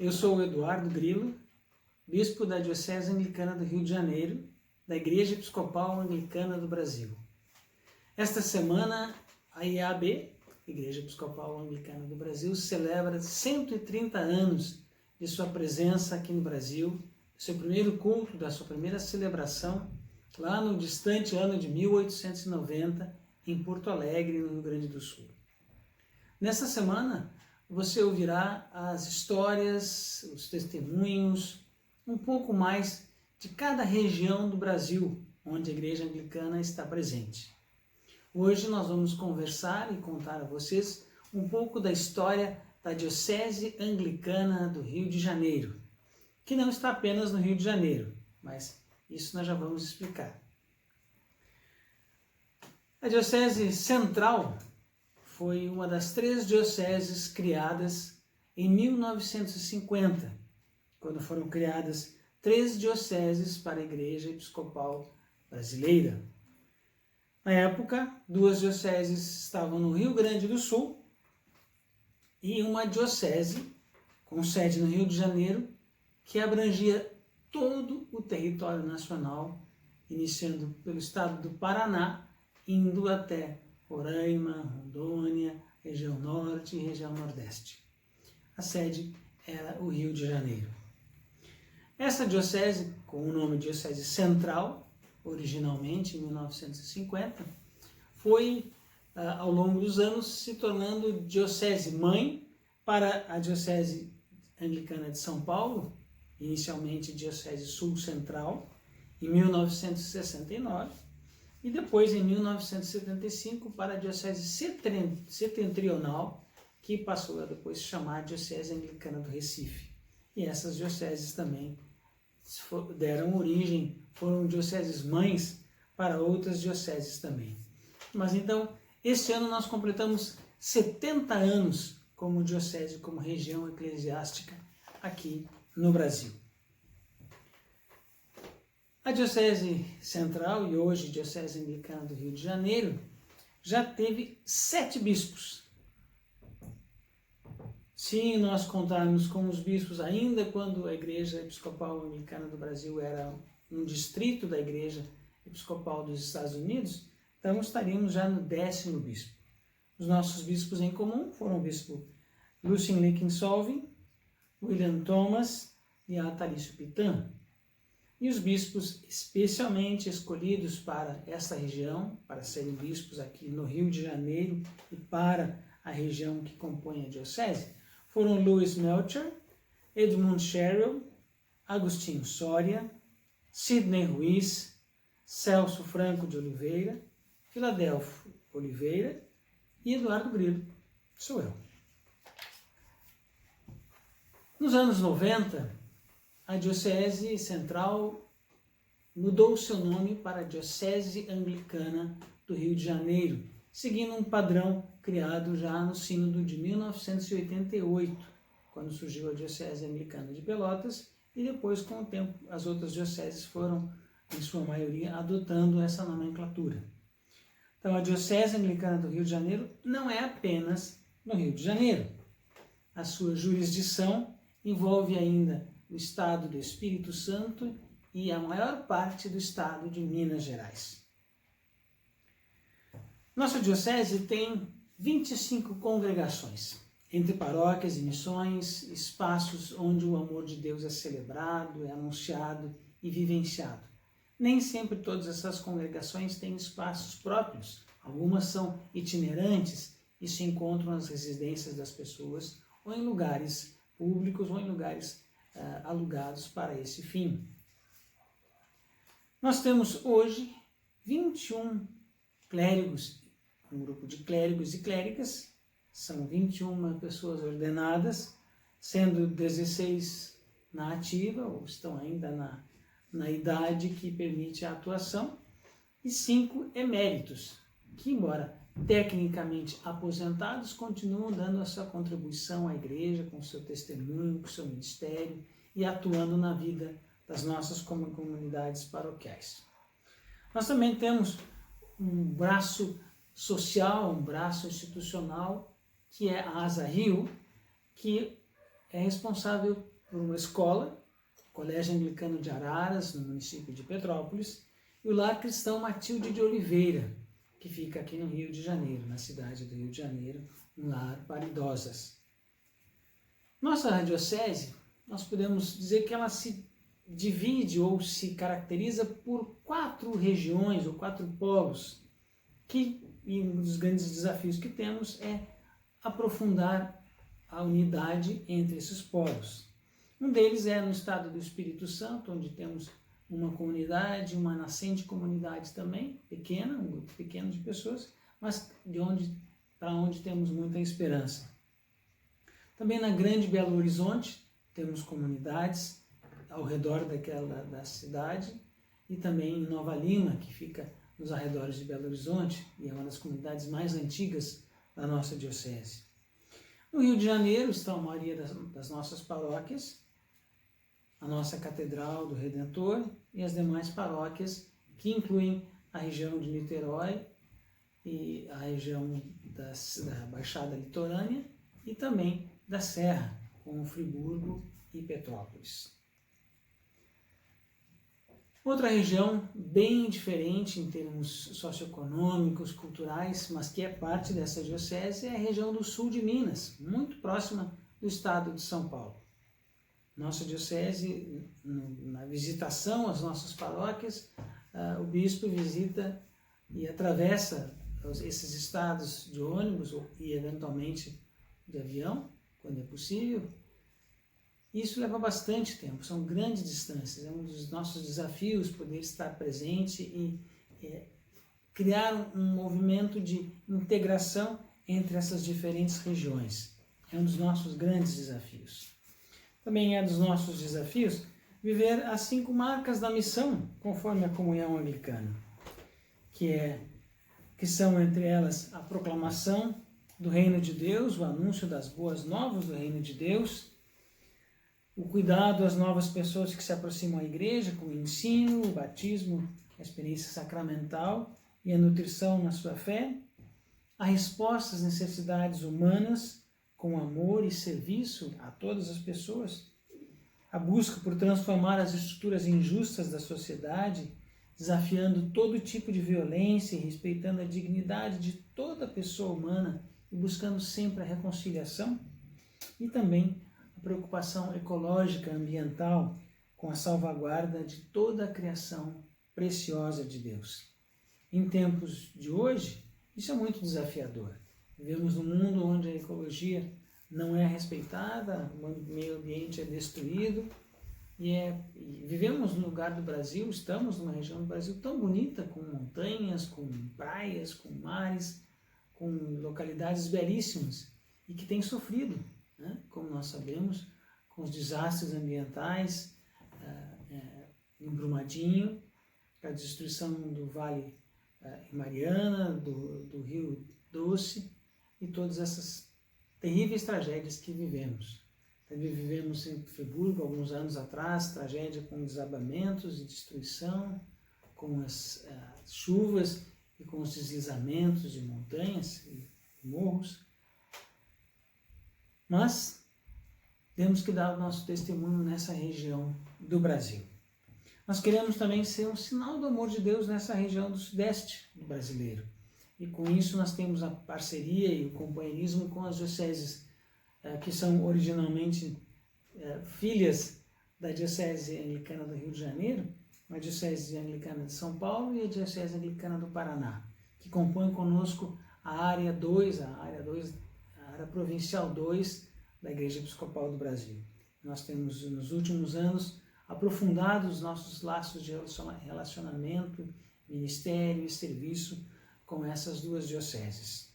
Eu sou o Eduardo Grilo, bispo da Diocese Anglicana do Rio de Janeiro, da Igreja Episcopal Anglicana do Brasil. Esta semana, a IAB, Igreja Episcopal Anglicana do Brasil, celebra 130 anos de sua presença aqui no Brasil, seu primeiro culto, da sua primeira celebração, lá no distante ano de 1890, em Porto Alegre, no Rio Grande do Sul. Nessa semana, você ouvirá as histórias, os testemunhos, um pouco mais de cada região do Brasil onde a Igreja Anglicana está presente. Hoje nós vamos conversar e contar a vocês um pouco da história da Diocese Anglicana do Rio de Janeiro, que não está apenas no Rio de Janeiro, mas isso nós já vamos explicar. A Diocese Central foi uma das 3 dioceses criadas em 1950, quando foram criadas 3 dioceses para a Igreja Episcopal Brasileira. Na época, 2 dioceses estavam no Rio Grande do Sul e uma diocese com sede no Rio de Janeiro que abrangia todo o território nacional, iniciando pelo estado do Paraná, indo até Roraima, Rondônia, região norte e região nordeste. A sede era o Rio de Janeiro. Essa diocese, com o nome de Diocese Central, originalmente em 1950, foi, ao longo dos anos, se tornando diocese-mãe para a Diocese Anglicana de São Paulo, inicialmente Diocese Sul-Central, em 1969, e depois, em 1975, para a Diocese Setentrional, que passou a depois se chamar Diocese Anglicana do Recife. E essas dioceses também deram origem, foram dioceses mães para outras dioceses também. Mas então, este ano nós completamos 70 anos como diocese, como região eclesiástica aqui no Brasil. A Diocese Central, e hoje Diocese Anglicana do Rio de Janeiro, já teve 7 bispos. Se nós contarmos com os bispos ainda quando a Igreja Episcopal Anglicana do Brasil era um distrito da Igreja Episcopal dos Estados Unidos, então estaríamos já no 10º bispo. Os nossos bispos em comum foram o bispo Lucien Lincoln-Solving, William Thomas e Atalício Pitã. E os bispos especialmente escolhidos para esta região, para serem bispos aqui no Rio de Janeiro e para a região que compõe a diocese, foram Louis Melcher, Edmund Sherrill, Agostinho Soria, Sidney Ruiz, Celso Franco de Oliveira, Filadelfo Oliveira e Eduardo Grilo, sou eu. Nos anos 90, a Diocese Central mudou seu nome para a Diocese Anglicana do Rio de Janeiro, seguindo um padrão criado já no Sínodo de 1988, quando surgiu a Diocese Anglicana de Pelotas, e depois, com o tempo, as outras dioceses foram, em sua maioria, adotando essa nomenclatura. Então, a Diocese Anglicana do Rio de Janeiro não é apenas no Rio de Janeiro. A sua jurisdição envolve ainda o estado do Espírito Santo e a maior parte do estado de Minas Gerais. Nossa diocese tem 25 congregações, entre paróquias e missões, espaços onde o amor de Deus é celebrado, é anunciado e vivenciado. Nem sempre todas essas congregações têm espaços próprios, algumas são itinerantes e se encontram nas residências das pessoas ou em lugares públicos ou em lugares alugados para esse fim. Nós temos hoje 21 clérigos, um grupo de clérigos e cléricas, são 21 pessoas ordenadas, sendo 16 na ativa, ou estão ainda na idade que permite a atuação, e 5 eméritos, que, embora tecnicamente aposentados, continuam dando a sua contribuição à igreja, com o seu testemunho, com o seu ministério e atuando na vida das nossas comunidades paroquiais. Nós também temos um braço social, um braço institucional, que é a Asa Rio, que é responsável por uma escola, Colégio Anglicano de Araras, no município de Petrópolis, e o Lar Cristão Matilde de Oliveira, que fica aqui no Rio de Janeiro, na cidade do Rio de Janeiro, um lar para idosas. Nossa arquidiocese, nós podemos dizer que ela se divide ou se caracteriza por 4 regiões ou 4 polos, e um dos grandes desafios que temos é aprofundar a unidade entre esses polos. Um deles é no estado do Espírito Santo, onde temos uma comunidade, uma nascente comunidade também, pequena, um grupo pequeno de pessoas, mas para onde temos muita esperança. Também na Grande Belo Horizonte, temos comunidades ao redor da cidade, e também em Nova Lima, que fica nos arredores de Belo Horizonte, e é uma das comunidades mais antigas da nossa diocese. No Rio de Janeiro estão a maioria das nossas paróquias, a nossa Catedral do Redentor e as demais paróquias, que incluem a região de Niterói e a região da Baixada Litorânea e também da Serra, como Friburgo e Petrópolis. Outra região bem diferente em termos socioeconômicos, culturais, mas que é parte dessa diocese, é a região do sul de Minas, muito próxima do estado de São Paulo. Nossa diocese, na visitação às nossas paróquias, o bispo visita e atravessa esses estados de ônibus e eventualmente de avião, quando é possível. Isso leva bastante tempo, são grandes distâncias, é um dos nossos desafios poder estar presente e criar um movimento de integração entre essas diferentes regiões. É um dos nossos grandes desafios. Também é dos nossos desafios viver as 5 marcas da missão, conforme a comunhão anglicana, que são entre elas a proclamação do reino de Deus, o anúncio das boas novas do reino de Deus, o cuidado às novas pessoas que se aproximam à igreja, com o ensino, o batismo, a experiência sacramental e a nutrição na sua fé, a resposta às necessidades humanas com amor e serviço a todas as pessoas, a busca por transformar as estruturas injustas da sociedade, desafiando todo tipo de violência e respeitando a dignidade de toda pessoa humana e buscando sempre a reconciliação, e também a preocupação ecológica, ambiental, com a salvaguarda de toda a criação preciosa de Deus. Em tempos de hoje, isso é muito desafiador. Vivemos num mundo onde a ecologia não é respeitada, o meio ambiente é destruído, e vivemos no lugar do Brasil, estamos numa região do Brasil tão bonita, com montanhas, com praias, com mares, com localidades belíssimas, e que tem sofrido, né? Como nós sabemos, com os desastres ambientais, em Brumadinho, a destruição do Vale Mariana, do Rio Doce, e todas essas terríveis tragédias que vivemos. Também vivemos em Friburgo, alguns anos atrás, tragédia com desabamentos e destruição, com as chuvas e com os deslizamentos de montanhas e morros. Mas temos que dar o nosso testemunho nessa região do Brasil. Nós queremos também ser um sinal do amor de Deus nessa região do sudeste do brasileiro. E com isso nós temos a parceria e o companheirismo com as dioceses que são originalmente filhas da Diocese Anglicana do Rio de Janeiro, a Diocese Anglicana de São Paulo e a Diocese Anglicana do Paraná, que compõem conosco a área 2, a área provincial 2 da Igreja Episcopal do Brasil. Nós temos, nos últimos anos, aprofundado os nossos laços de relacionamento, ministério e serviço com essas 2 dioceses.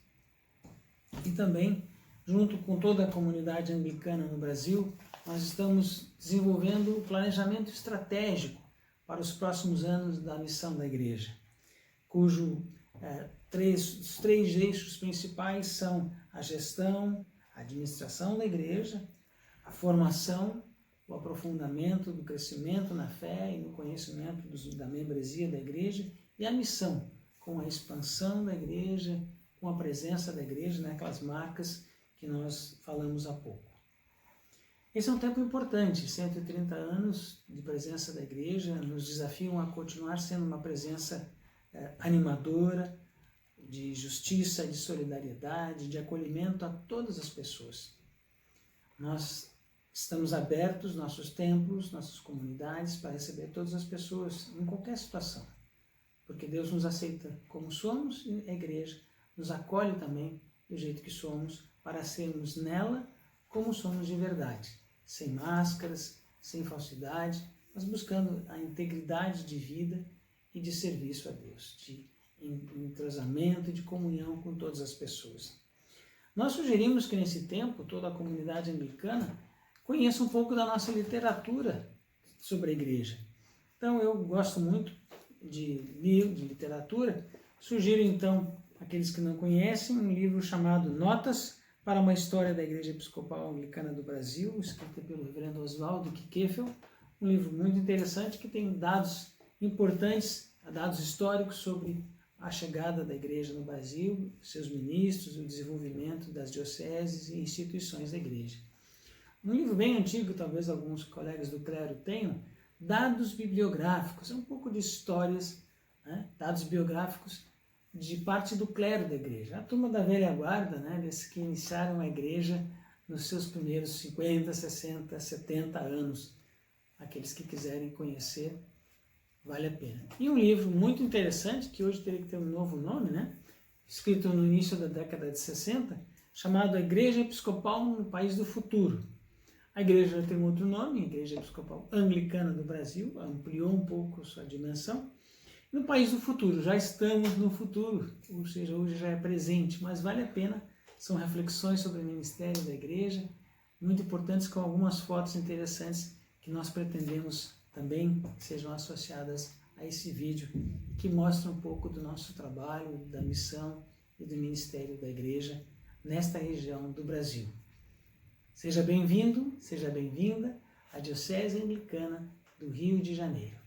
E também, junto com toda a comunidade anglicana no Brasil, nós estamos desenvolvendo o planejamento estratégico para os próximos anos da missão da Igreja, cujo os 3 eixos principais são a gestão, a administração da Igreja, a formação, o aprofundamento do crescimento na fé e no conhecimento da membresia da Igreja, e a missão, com a expansão da Igreja, com a presença da Igreja naquelas marcas que nós falamos há pouco. Esse é um tempo importante, 130 anos de presença da igreja nos desafiam a continuar sendo uma presença animadora, de justiça, de solidariedade, de acolhimento a todas as pessoas. Nós estamos abertos, nossos templos, nossas comunidades, para receber todas as pessoas, em qualquer situação. Porque Deus nos aceita como somos e a igreja nos acolhe também do jeito que somos, para sermos nela como somos de verdade, sem máscaras, sem falsidade, mas buscando a integridade de vida e de serviço a Deus, de entrosamento e de comunhão com todas as pessoas. Nós sugerimos que nesse tempo toda a comunidade anglicana conheça um pouco da nossa literatura sobre a igreja. Então eu gosto muito de livro, de literatura. Sugiro então, aqueles que não conhecem, um livro chamado Notas para uma História da Igreja Episcopal Anglicana do Brasil, escrito pelo reverendo Oswaldo Kikefel, um livro muito interessante que tem dados importantes, dados históricos sobre a chegada da igreja no Brasil, seus ministros, o desenvolvimento das dioceses e instituições da igreja. Um livro bem antigo, talvez alguns colegas do clero tenham, dados bibliográficos, um pouco de histórias, né? Dados biográficos de parte do clero da igreja. A turma da velha guarda, né? Desses que iniciaram a igreja nos seus primeiros 50, 60, 70 anos. Aqueles que quiserem conhecer, vale a pena. E um livro muito interessante, que hoje teria que ter um novo nome, né? Escrito no início da década de 60, chamado A Igreja Episcopal no País do Futuro. A igreja já tem um outro nome, Igreja Episcopal Anglicana do Brasil, ampliou um pouco sua dimensão. No País do Futuro, já estamos no futuro, ou seja, hoje já é presente, mas vale a pena, são reflexões sobre o ministério da igreja, muito importantes, com algumas fotos interessantes que nós pretendemos também sejam associadas a esse vídeo, que mostra um pouco do nosso trabalho, da missão e do ministério da igreja nesta região do Brasil. Seja bem-vindo, seja bem-vinda à Diocese Anglicana do Rio de Janeiro.